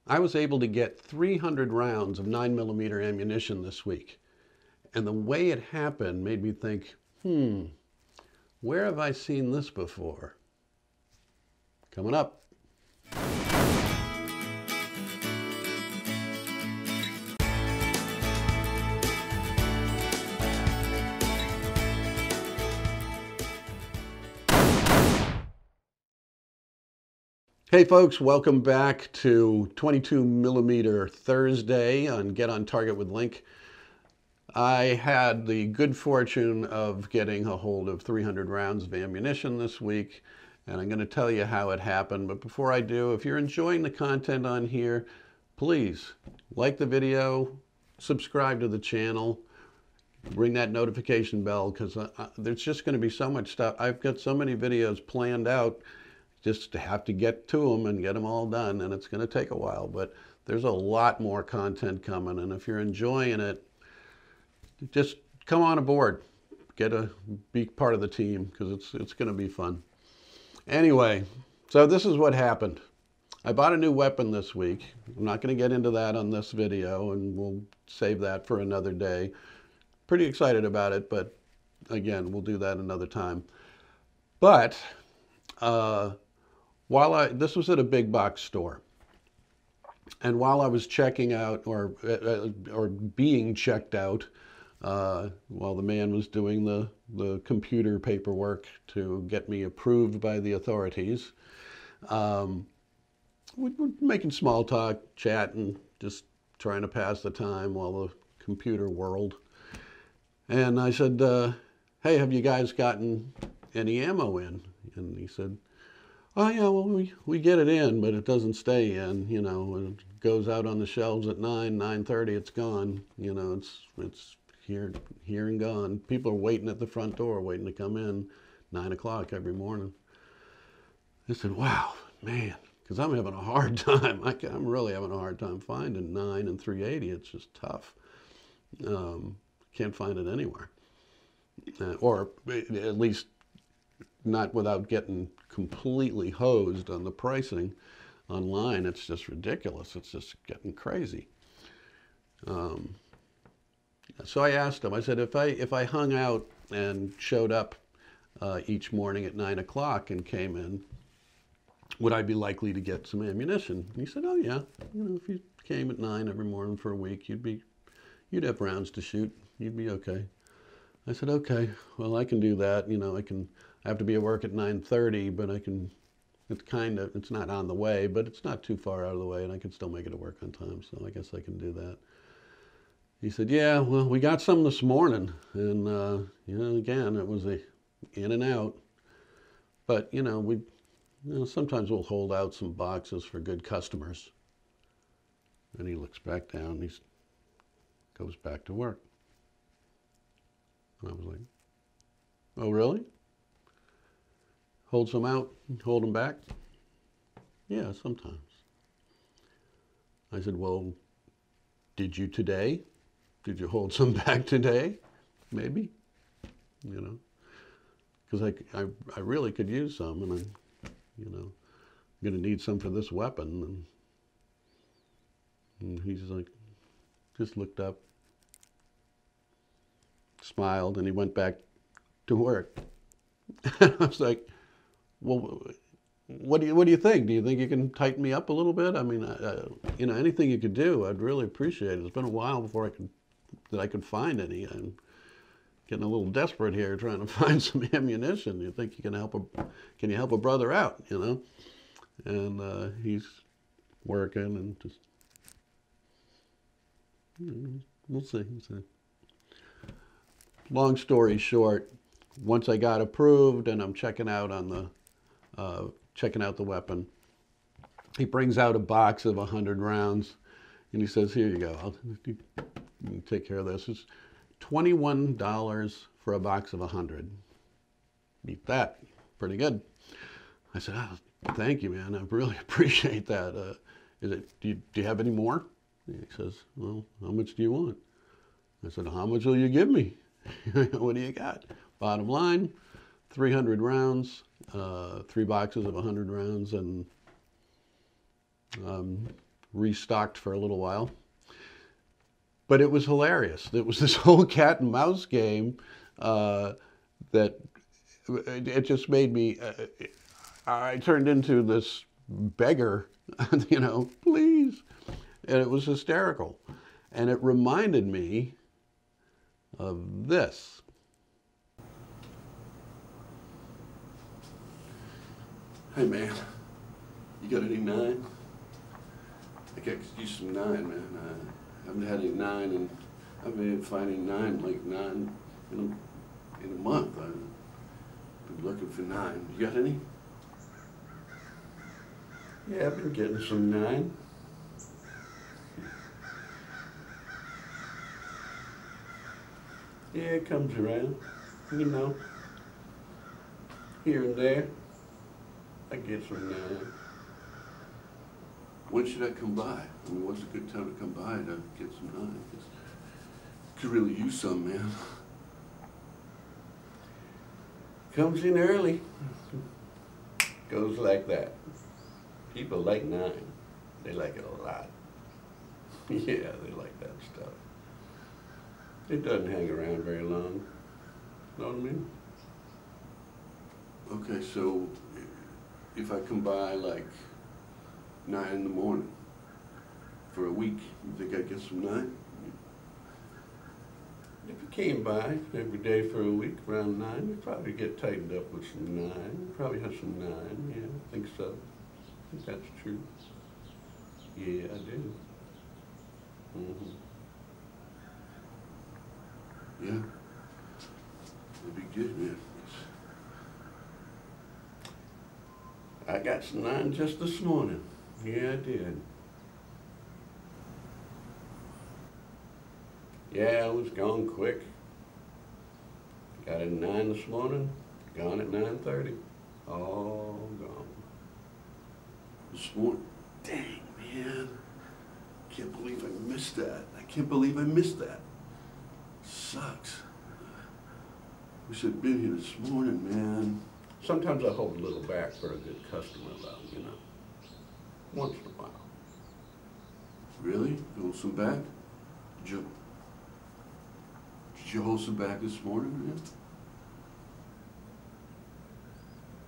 I was able to get 300 rounds of 9mm ammunition this week. And the way it happened made me think, where have I seen this before? Coming up. Hey folks, welcome back to 22mm Thursday on Get on Target with Link. I had the good fortune of getting a hold of 300 rounds of ammunition this week, and I'm going to tell you how it happened. But before I do, if you're enjoying the content on here, please like the video, subscribe to the channel, ring that notification bell, because there's just going to be so much stuff. I've got so many videos planned out, just to have to get to them and get them all done, and it's going to take a while, but there's a lot more content coming, and if you're enjoying it, just come on aboard, be part of the team, because it's going to be fun. Anyway, so this is what happened. I bought a new weapon this week. I'm not going to get into that on this video, and we'll save that for another day. Pretty excited about it, but again, we'll do that another time. But this was at a big box store, and while I was checking out or being checked out, while the man was doing the computer paperwork to get me approved by the authorities, we're making small talk, chatting, just trying to pass the time while the computer whirled. And I said, "Hey, have you guys gotten any ammo in?" And he said, "Oh yeah, well we get it in, but it doesn't stay in. You know, when it goes out on the shelves at 9:30, it's gone. You know, it's here and gone. People are waiting at the front door, waiting to come in, 9 o'clock every morning." I said, "Wow, man," because I'm having a hard time. I'm really having a hard time finding 9 and 380. It's just tough. Can't find it anywhere, or at least not without getting completely hosed on the pricing online. It's just ridiculous. It's just getting crazy. So I asked him, I said, if I hung out and showed up each morning at 9 o'clock and came in, would I be likely to get some ammunition? And he said, "Oh yeah, you know, if you came at 9 every morning for a week, you'd have rounds to shoot. You'd be okay." I said, "Okay, well, I can do that. You know, I have to be at work at 9:30, but it's not on the way, but it's not too far out of the way, and I can still make it to work on time, so I guess I can do that." He said, "Yeah, well, we got some this morning, and, you know, again, it was in and out, but, you know, sometimes we'll hold out some boxes for good customers." And he looks back down, and he goes back to work. And I was like, "Oh, really? Hold some out, hold them back?" "Yeah, sometimes." I said, "Well, did you today? Did you hold some back today? Maybe, you know, because I really could use some, and I'm going to need some for this weapon." And he's like, just looked up, smiled, and he went back to work. And I was like, "Well, what do you think? Do you think you can tighten me up a little bit? I mean, you know, anything you could do, I'd really appreciate it. It's been a while before I could find any. I'm getting a little desperate here, trying to find some ammunition. You think you can help a brother out? You know?" And he's working, and just, we'll see. Long story short, once I got approved and I'm checking out the weapon, he brings out a box of 100 rounds, and he says, "Here you go. I'll take care of this. It's $21 for a box of 100. Beat that. Pretty good." I said, "Oh, thank you, man. I really appreciate that. Do you have any more?" He says, "Well, how much do you want?" I said, "How much will you give me?" "What do you got?" Bottom line, 300 rounds, 3 boxes of 100 rounds, and restocked for a little while. But it was hilarious. It was this whole cat and mouse game that it just made me, I turned into this beggar, you know, please. And it was hysterical. And it reminded me of this. Hey man, you got any 9? I could use some 9, man. I haven't had any 9, and I've been finding 9, like 9 in a month. I've been looking for 9. You got any? Yeah, I've been getting some 9. Yeah, it comes around, you know, here and there. I get some 9. When should I come by? I mean, what's a good time to come by to get some 9? Could really use some, man. Comes in early. Goes like that. People like 9. They like it a lot. Yeah, they like that stuff. It doesn't hang around very long. Know what I mean? Okay, so if I come by like 9 in the morning for a week, you think I'd get some 9? If you came by every day for a week around 9, you'd probably get tightened up with some 9. You'd probably have some 9, yeah, I think so. I think that's true. Yeah, I do. Mm-hmm. Yeah, that'd be good, man. I got some 9 just this morning. Yeah, I did. Yeah, I was gone quick. Got in 9 this morning, gone at 9:30. All gone. This morning, dang, man. Can't believe I missed that. I can't believe I missed that. Sucks. Wish I'd been here this morning, man. Sometimes I hold a little back for a good customer, though, you know. Once in a while. Really? Hold some back? Did you hold some back this morning, man?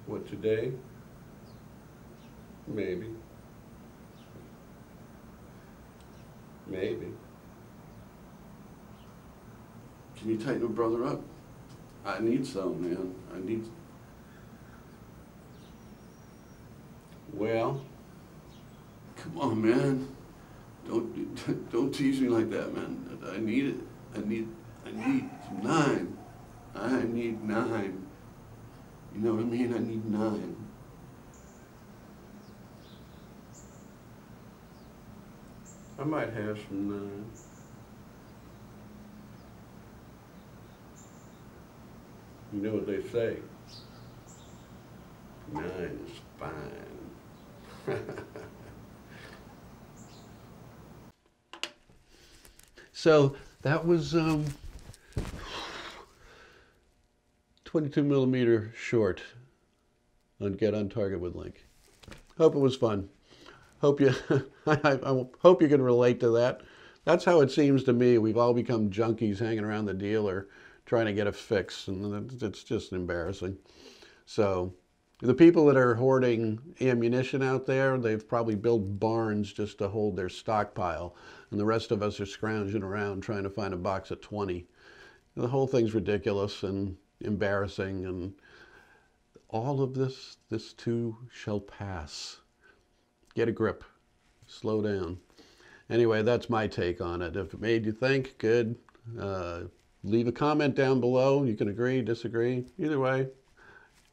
What, today? Maybe. Maybe. Can you tighten a brother up? I need some, man. I need... Well, come on, man. Don't tease me like that, man. I need it. I need 9. I need 9. You know what I mean? I need 9. I might have some 9. You know what they say? 9 is fine. So that was 22mm short on Get on Target with Link. Hope it was fun. Hope you, I hope you can relate to that. That's how it seems to me. We've all become junkies hanging around the dealer trying to get a fix, and it's just embarrassing. So the people that are hoarding ammunition out there, they've probably built barns just to hold their stockpile, and the rest of us are scrounging around trying to find a box of 20. The whole thing's ridiculous and embarrassing, and all of this too shall pass. Get a grip. Slow down. Anyway, that's my take on it. If it made you think, good. Leave a comment down below. You can agree, disagree. Either way,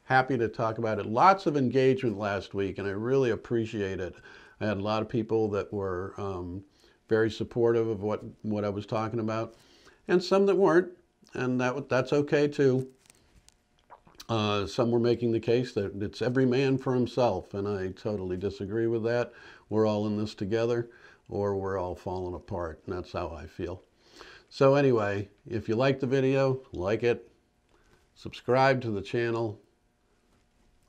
happy to talk about it. Lots of engagement last week, and I really appreciate it. I had a lot of people that were very supportive of what I was talking about, and some that weren't, and that's okay too. Some were making the case that it's every man for himself, and I totally disagree with that. We're all in this together, or we're all falling apart, and that's how I feel. So anyway, if you like the video, like it, subscribe to the channel,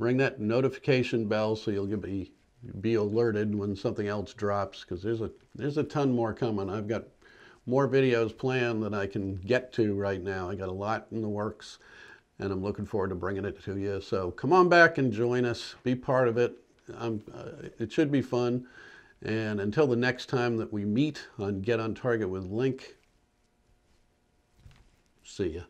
ring that notification bell so you'll be be alerted when something else drops, because there's a ton more coming. I've got more videos planned than I can get to right now. I got a lot in the works, and I'm looking forward to bringing it to you. So come on back and join us. Be part of it. It should be fun. And until the next time that we meet on Get on Target with Link, see ya.